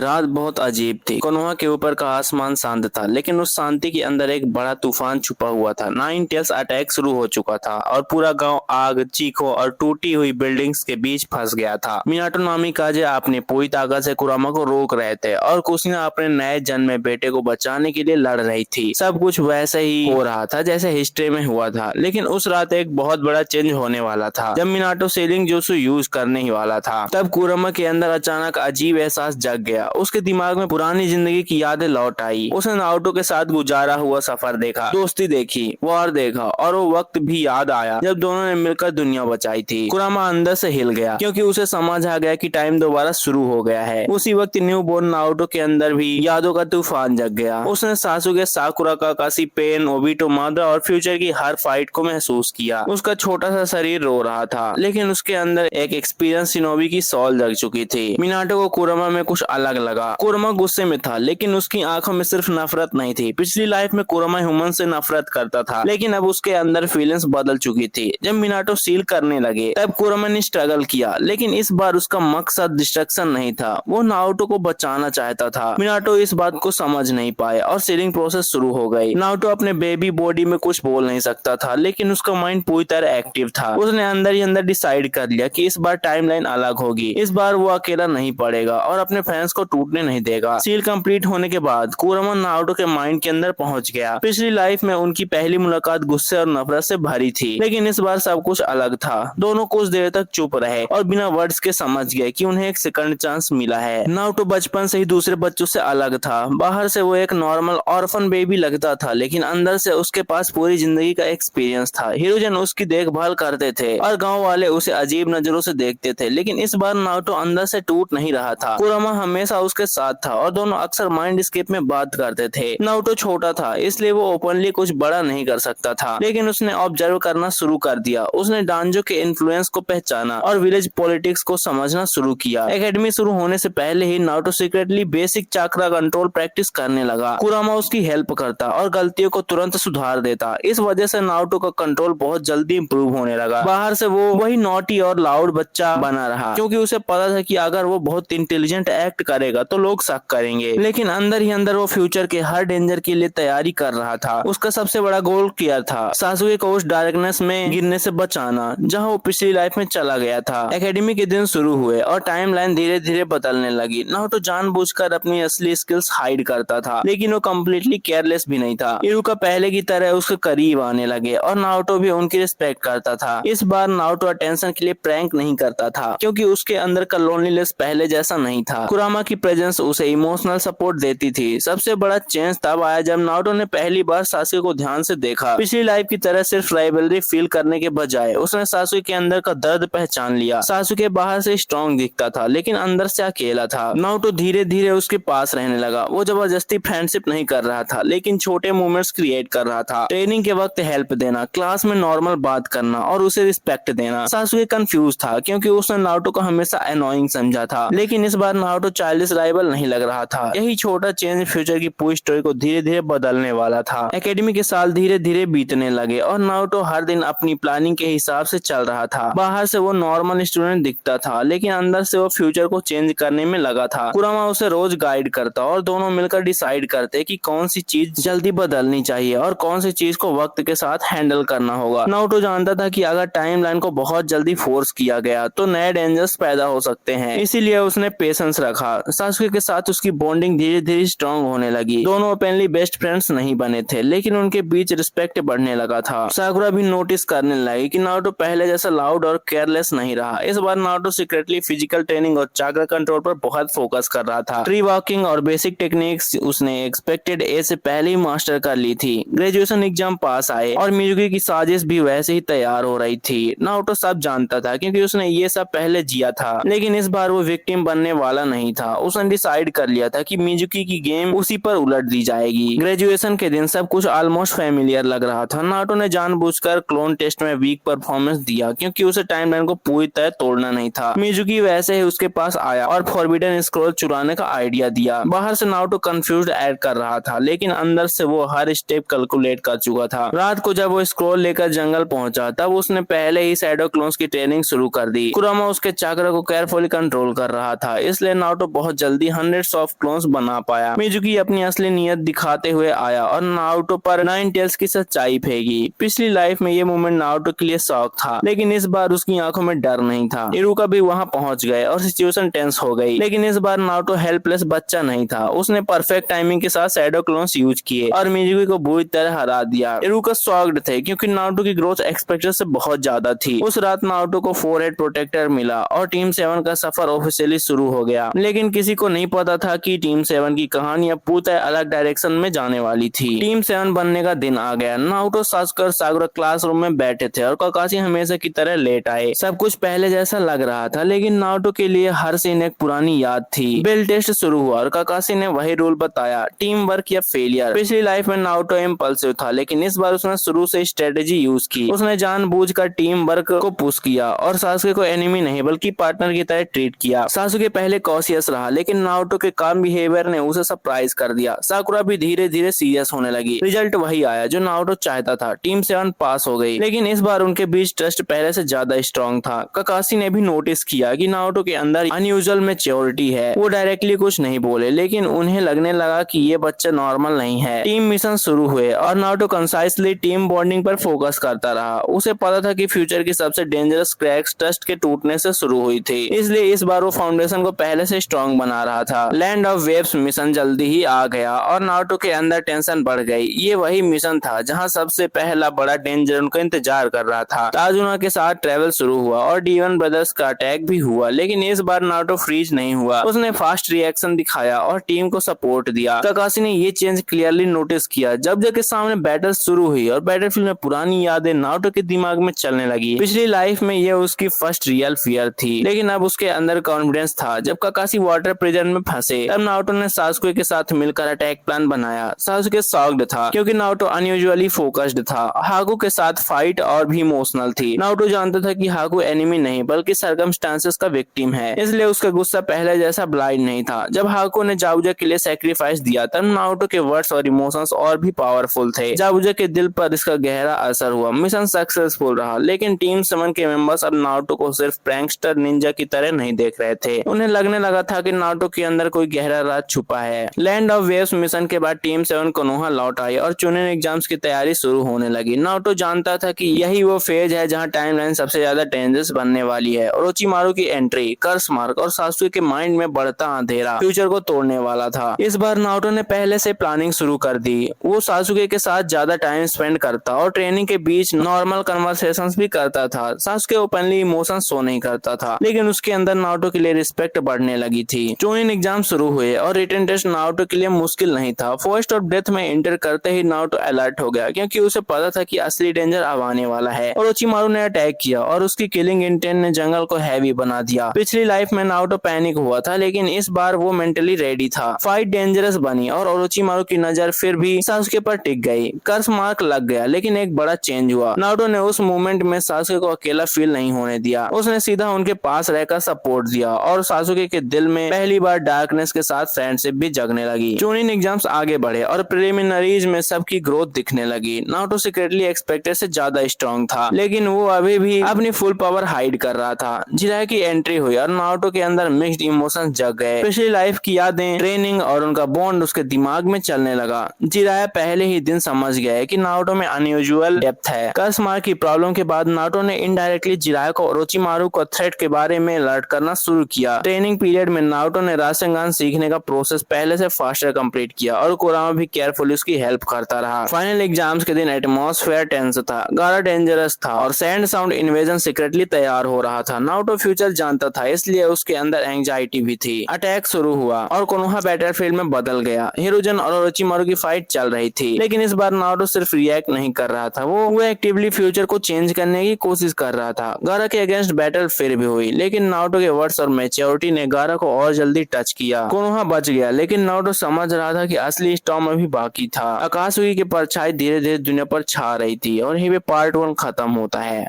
रात बहुत अजीब थी। कोनोहा के ऊपर का आसमान शांत था, लेकिन उस शांति के अंदर एक बड़ा तूफान छुपा हुआ था। नाइन टेल्स अटैक शुरू हो चुका था और पूरा गांव आग, चीखों और टूटी हुई बिल्डिंग्स के बीच फंस गया था। मिनाटो नामी काजे अपने पूरी ताकत से कुरामा को रोक रहे थे और कुशिना अपने नए जन्मे बेटे को बचाने के लिए लड़ रही थी। सब कुछ वैसे ही हो रहा था जैसे हिस्ट्री में हुआ था, लेकिन उस रात एक बहुत बड़ा चेंज होने वाला था। जब मिनाटो सेलिंग जोसु यूज करने ही वाला था, तब कुरामा के अंदर अचानक अजीब एहसास जग गया। उसके दिमाग में पुरानी जिंदगी की यादें लौट आई। उसने नारुतो के साथ गुजारा हुआ सफर देखा, दोस्ती देखी, वॉर देखा और वो वक्त भी याद आया जब दोनों ने मिलकर दुनिया बचाई थी। कुरामा अंदर से हिल गया क्योंकि उसे समझ आ गया कि टाइम दोबारा शुरू हो गया है। उसी वक्त न्यू बोर्न नारुतो के अंदर भी यादों का तूफान जग गया। उसने सासुके, साकुरा, काकाशी, पेन, ओबिटो, माद्रा और फ्यूचर की हर फाइट को महसूस किया। उसका छोटा सा शरीर रो रहा था, लेकिन उसके अंदर एक एक्सपीरियंस शिनोबी की सॉल जग चुकी थी। मिनाटो को कुरामा में कुछ अलग लगा। कुरामा गुस्से में था, लेकिन उसकी आंखों में सिर्फ नफरत नहीं थी। पिछली लाइफ में कुरामा ह्यूमन से नफरत करता था, लेकिन अब उसके अंदर फीलिंग्स बदल चुकी थी। जब मिनाटो सील करने लगे, तब कुरामा ने स्ट्रगल किया, लेकिन इस बार उसका मकसद डिस्ट्रक्शन नहीं था। वो नारुतो को बचाना चाहता था। मिनाटो इस बात को समझ नहीं पाए और सीलिंग प्रोसेस शुरू हो गई। नारुतो अपने बेबी बॉडी में कुछ बोल नहीं सकता था, लेकिन उसका माइंड पूरी तरह एक्टिव था। उसने अंदर ही अंदर डिसाइड कर लिया कि इस बार टाइमलाइन अलग होगी। इस बार वो अकेला नहीं पड़ेगा और अपने फैंस को टूटने नहीं देगा। सील कंप्लीट होने के बाद कुरामा नारुतो के माइंड के अंदर पहुंच गया। पिछली लाइफ में उनकी पहली मुलाकात गुस्से और नफरत से भरी थी, लेकिन इस बार सब कुछ अलग था। दोनों कुछ देर तक चुप रहे और बिना वर्ड्स के समझ गए कि उन्हें एक सेकंड चांस मिला है। नारुतो बचपन से ही दूसरे बच्चों से अलग था। बाहर से वो एक नॉर्मल ऑर्फन बेबी लगता था, लेकिन अंदर से उसके पास पूरी जिंदगी का एक्सपीरियंस था। हिरोजन उसकी देखभाल करते थे और गाँव वाले उसे अजीब नजरों से देखते थे, लेकिन इस बार नारुतो अंदर से टूट नहीं रहा था। कुरामा हमेशा उसके साथ था और दोनों अक्सर माइंड स्केप में बात करते थे। नारुतो छोटा था, इसलिए वो ओपनली कुछ बड़ा नहीं कर सकता था, लेकिन उसने ऑब्जर्व करना शुरू कर दिया। उसने डांजो के इन्फ्लुएंस को पहचाना और विलेज पॉलिटिक्स को समझना शुरू किया। एकेडमी शुरू होने से पहले ही Naruto secretly basic chakra control practice करने लगा। कुरामा उसकी हेल्प करता और गलतियों को तुरंत सुधार देता। इस वजह से नारुतो का कंट्रोल बहुत जल्दी इंप्रूव होने लगा। बाहर से वो वही नॉटी और लाउड बच्चा बना रहा, क्योंकि उसे पता था कि अगर वो बहुत इंटेलिजेंट एक्ट करेगा तो लोग शक करेंगे, लेकिन अंदर ही अंदर वो फ्यूचर के हर डेंजर के लिए तैयारी कर रहा था। उसका सबसे बड़ा गोल क्लियर था, सासुके को उस डार्कनेस में गिरने से बचाना जहां वो पिछली लाइफ में चला गया था। एकेडमी के दिन शुरू हुए और टाइमलाइन धीरे धीरे बदलने लगी। नारुतो जानबूझकर अपनी असली स्किल्स हाइड करता था, लेकिन वो कम्प्लीटली केयरलेस भी नहीं था। इरुका पहले की तरह उसके करीब आने लगे और नारुतो भी उनकी रिस्पेक्ट करता था। इस बार नारुतो अटेंशन के लिए प्रैंक नहीं करता था, क्योंकि उसके अंदर का लोनलीनेस पहले जैसा नहीं था। कुरामा की प्रेजेंस उसे इमोशनल सपोर्ट देती थी। सबसे बड़ा चेंज तब आया जब नारुतो ने पहली बार सासुके को ध्यान से देखा। पिछली लाइफ की तरह सिर्फ राइवलरी फील करने के बजाय उसने सासुके के अंदर का दर्द पहचान लिया। सासुके बाहर से स्ट्रॉन्ग दिखता था, लेकिन अंदर से अकेला था। नारुतो धीरे धीरे उसके पास रहने लगा। वो जबरदस्ती फ्रेंडशिप नहीं कर रहा था, लेकिन छोटे मोमेंट्स क्रिएट कर रहा था। ट्रेनिंग के वक्त हेल्प देना, क्लास में नॉर्मल बात करना और उसे रिस्पेक्ट देना। सासुके कंफ्यूज था क्योंकि उसने नारुतो को हमेशा अनोइंग समझा था, लेकिन इस बार नारुतो चाइल्डिश राइवल नहीं लग रहा था। यही छोटा चेंज फ्यूचर की पूरी स्टोरी को धीरे धीरे बदलने वाला था। एकेडमी के साल धीरे धीरे बीतने लगे और नारुतो हर दिन अपनी प्लानिंग के हिसाब से चल रहा था। बाहर से वो नॉर्मल स्टूडेंट दिखता था, लेकिन अंदर से वो फ्यूचर को चेंज करने में लगा था। कुरामा उसे रोज गाइड करता और दोनों मिलकर डिसाइड करते कि कौन सी चीज जल्दी बदलनी चाहिए और कौन सी चीज को वक्त के साथ हैंडल करना होगा। नारुतो जानता था कि अगर टाइमलाइन को बहुत जल्दी फोर्स किया गया तो नए डेंजर्स पैदा हो सकते हैं, इसीलिए उसने पेशेंस रखा। सासुके के साथ उसकी बॉन्डिंग धीरे धीरे स्ट्रॉन्ग होने लगी। दोनों ओपनली बेस्ट फ्रेंड्स नहीं बने थे, लेकिन उनके बीच रिस्पेक्ट बढ़ने लगा था। साकुरा भी नोटिस करने लगी कि नारुतो पहले जैसा लाउड और केयरलेस नहीं रहा। इस बार नारुतो सीक्रेटली फिजिकल ट्रेनिंग और चाक्रा कंट्रोल पर बहुत फोकस कर रहा था। ट्री वॉकिंग और बेसिक टेक्निक्स उसने एक्सपेक्टेड ए से पहले ही मास्टर कर ली थी। ग्रेजुएशन एग्जाम पास आए और मिजुकी की साजिश भी वैसे ही तैयार हो रही थी। नारुतो सब जानता था क्योंकि उसने ये सब पहले जिया था, लेकिन इस बार वो विक्टिम बनने वाला नहीं था। उसने डिसाइड कर लिया था कि मिजुकी की गेम उसी पर उलट दी जाएगी। ग्रेजुएशन के दिन सब कुछ ऑलमोस्ट फैमिलियर लग रहा था। नारुतो ने जानबूझकर क्लोन टेस्ट में वीक परफॉर्मेंस दिया क्योंकि उसे टाइमलाइन को पूरी तरह तोड़ना नहीं था। मिजुकी वैसे ही उसके पास आया और फॉरबिडन स्क्रॉल चुराने का आइडिया दिया। बाहर से नारुतो कंफ्यूज्ड ऐड कर रहा था, लेकिन अंदर से वो हर स्टेप कैलकुलेट कर चुका था। रात को जब वो स्क्रॉल लेकर जंगल पहुंचा, तब उसने पहले ही शैडो क्लोन्स की ट्रेनिंग शुरू कर दी। कुरामा उसके चाक्रा को केयरफुली कंट्रोल कर रहा था, इसलिए नारुतो बहुत बहुत जल्दी हंड्रेड्स ऑफ क्लोन्स बना पाया। मिजुकी अपनी असली नीयत दिखाते हुए आया और नारुतो पर नाइन टेल्स की सच्चाई फेंकी। पिछली लाइफ में ये मोमेंट नारुतो के लिए शौक था, लेकिन इस बार उसकी आंखों में डर नहीं था। इरुका भी वहां पहुंच गए और सिचुएशन टेंस हो गई, लेकिन इस बार नारुतो हेल्पलेस बच्चा नहीं था। उसने परफेक्ट टाइमिंग के साथ शैडो क्लोन्स यूज किए और मिजुकी को बुरी तरह हरा दिया। इरुका शॉक्ड थे क्योंकि नारुतो की ग्रोथ एक्सपेक्टेड से बहुत ज्यादा थी। उस रात नारुतो को 4 हेड प्रोटेक्टर मिला और टीम 7 का सफर ऑफिशियली शुरू हो गया, लेकिन किसी को नहीं पता था कि टीम 7 की कहानी अब पूरी अलग डायरेक्शन में जाने वाली थी। टीम 7 बनने का दिन आ गया। नारुतो, सासुके और साकुरा क्लासरूम में बैठे थे और काकाशी हमेशा की तरह लेट आए। सब कुछ पहले जैसा लग रहा था, लेकिन नारुतो के लिए हर सीन एक पुरानी याद थी। बेल टेस्ट शुरू हुआ और काकाशी ने वही रूल बताया, टीम वर्क या फेलियर। पिछली लाइफ में नारुतो इम्पल्सिव था, लेकिन इस बार उसने शुरू से स्ट्रेटेजी यूज की। उसने जानबूझकर टीम वर्क को पुश किया और सासुके को एनिमी नहीं बल्कि पार्टनर की तरह ट्रीट किया। सासुके पहले कॉशियस रहा, लेकिन नारुतो के काम बिहेवियर ने उसे सरप्राइज कर दिया। साकुरा भी धीरे धीरे सीरियस होने लगी। रिजल्ट वही आया जो नारुतो चाहता था। टीम 7 पास हो गई, लेकिन इस बार उनके बीच ट्रस्ट पहले से ज्यादा स्ट्रॉन्ग था। काकाशी ने भी नोटिस किया कि नारुतो के अंदर अनयूजुअल मैच्योरिटी है। वो डायरेक्टली कुछ नहीं बोले, लेकिन उन्हें लगने लगा कि ये बच्चा नॉर्मल नहीं है। टीम मिशन शुरू हुए और नारुतो कंसाइसली टीम बॉन्डिंग पर फोकस करता रहा। उसे पता था कि फ्यूचर की सबसे डेंजरस क्रैक्स ट्रस्ट के टूटने से शुरू हुई थी, इसलिए इस बार वो फाउंडेशन को पहले से स्ट्रॉन्ग बना रहा था। लैंड ऑफ वेव्स मिशन जल्दी ही आ गया और नारुतो के अंदर टेंशन बढ़ गई। ये वही मिशन था जहां सबसे पहला बड़ा डेंजर उनको इंतजार कर रहा था। ताजुना के साथ ट्रेवल शुरू हुआ और D1 ब्रदर्स का अटैक भी हुआ, लेकिन इस बार नारुतो फ्रीज नहीं हुआ। उसने फास्ट रिएक्शन दिखाया और टीम को सपोर्ट दिया। काकाशी ने ये चेंज क्लियरली नोटिस किया जब के सामने बैटल शुरू हुई और बैटलफील्ड में पुरानी यादें नारुतो के दिमाग में चलने लगी। पिछली लाइफ में ये उसकी फर्स्ट रियल फियर थी, लेकिन अब उसके अंदर कॉन्फिडेंस था। जब काकाशी वाटर प्रिजन में फंसे, तब नारुतो ने सासुके के साथ मिलकर अटैक प्लान बनाया। सासुके शॉक्ड था क्योंकि नारुतो अनयूजुअली फोकस्ड था। हाकू के साथ फाइट और भी इमोशनल थी। नारुतो जानता था कि हाकू एनिमी नहीं बल्कि सर्कमस्टांसेस का विक्टिम है, इसलिए उसका गुस्सा पहले जैसा ब्लाइंड नहीं था। जब हाकू ने जाबुजा के लिए सैक्रिफाइस दिया, तब नारुतो के वर्ड्स और इमोशंस और भी पावरफुल थे। जाबुजा के दिल पर इसका गहरा असर हुआ। मिशन सक्सेसफुल रहा, लेकिन टीम 7 के मेंबर्स अब नारुतो को सिर्फ प्रैंकस्टर निंजा की तरह नहीं देख रहे थे। उन्हें लगने लगा था कि नारुतो के अंदर कोई गहरा राज छुपा है। लैंड ऑफ वेव्स मिशन के बाद टीम 7 कोनोहा लौट आई और चुनिन एग्जाम्स की तैयारी शुरू होने लगी। नारुतो जानता था कि यही वो फेज है जहां टाइमलाइन सबसे ज्यादा डेंजरस बनने वाली है। ओरोचिमारू की एंट्री, कर्स मार्क और सासुके के माइंड में बढ़ता अंधेरा फ्यूचर को तोड़ने वाला था। इस बार नारुतो ने पहले से प्लानिंग शुरू कर दी। वो सासुके के साथ ज्यादा टाइम स्पेंड करता और ट्रेनिंग के बीच नॉर्मल कन्वर्सेशंस भी करता था। सासुके ओपनली इमोशंस शो नहीं करता था, लेकिन उसके अंदर नारुतो के लिए रिस्पेक्ट बढ़ने लगी थी। चोनिन एग्जाम शुरू हुए और रिटन टेस्ट नारुतो के लिए मुश्किल नहीं था। फर्स्ट ऑफ डेथ में एंटर करते ही नारुतो अलर्ट हो गया क्योंकि उसे पता था कि असली डेंजर अब आने वाला है। ओरोचिमारू ने अटैक किया और उसकी किलिंग इंटेंट ने जंगल को हैवी बना दिया। पिछली लाइफ में नारुतो पैनिक हुआ था, लेकिन इस बार वो मेंटली रेडी था। फाइट डेंजरस बनी और ओरोचिमारू की नजर फिर भी सासुके पर टिक गई। कर्स मार्क लग गया, लेकिन एक बड़ा चेंज हुआ। नारुतो ने उस मोमेंट में सासुके को अकेला फील नहीं होने दिया। उसने सीधा उनके पास रहकर सपोर्ट दिया और सासुके के दिल में पहली बार डार्कनेस के साथ फ्रेंडशिप भी जगने लगी। चोनिन एग्जाम्स आगे बढ़े और प्रिलिमिनरीज में सबकी ग्रोथ दिखने लगी। नारुतो सीक्रेटली एक्सपेक्टेड से ज्यादा स्ट्रॉन्ग था, लेकिन वो अभी भी अपनी फुल पावर हाइड कर रहा था। जिराय की एंट्री हुई और नारुतो के अंदर मिक्स्ड इमोशंस जग गए। पिछली लाइफ की यादें, ट्रेनिंग और उनका बॉन्ड उसके दिमाग में चलने लगा। जिराय पहले ही दिन समझ गया कि नारुतो में अनयूजुअल डेप्थ है। कर्स मार्क की प्रॉब्लम के बाद नारुतो ने इनडायरेक्टली जिराय को ओरोचिमारू को थ्रेट के बारे में अलर्ट करना शुरू किया। ट्रेनिंग पीरियड में नारुतो ने रासेंगान सीखने का प्रोसेस पहले से फास्टर कंप्लीट किया और कुरामा भी केयरफुली उसकी हेल्प करता रहा। फाइनल एग्जाम्स के दिन एटमॉस्फेयर टेंस था, गारा डेंजरस था और सैंड साउंड इन्वेजन सीक्रेटली तैयार हो रहा था। नारुतो फ्यूचर जानता था, इसलिए उसके अंदर एंजाइटी भी थी। अटैक शुरू हुआ और कोनोहा बैटलफील्ड में बदल गया। हिरुजन और ओरोचिमारू की फाइट चल रही थी, लेकिन इस बार नारुतो सिर्फ रिएक्ट नहीं कर रहा था, वो एक्टिवली फ्यूचर को चेंज करने की कोशिश कर रहा था। गारा के अगेंस्ट बैटल फिर भी हुई, लेकिन नारुतो के वर्ड्स और मैच्योरिटी ने गारा को और जल्दी टच किया। कोनोहा बच गया, लेकिन नारुतो समझ रहा था कि असली स्टॉर्म अभी बाकी था। आकाशुगी की परछाई धीरे धीरे दुनिया पर छा रही थी और यही पे पार्ट 1 खत्म होता है।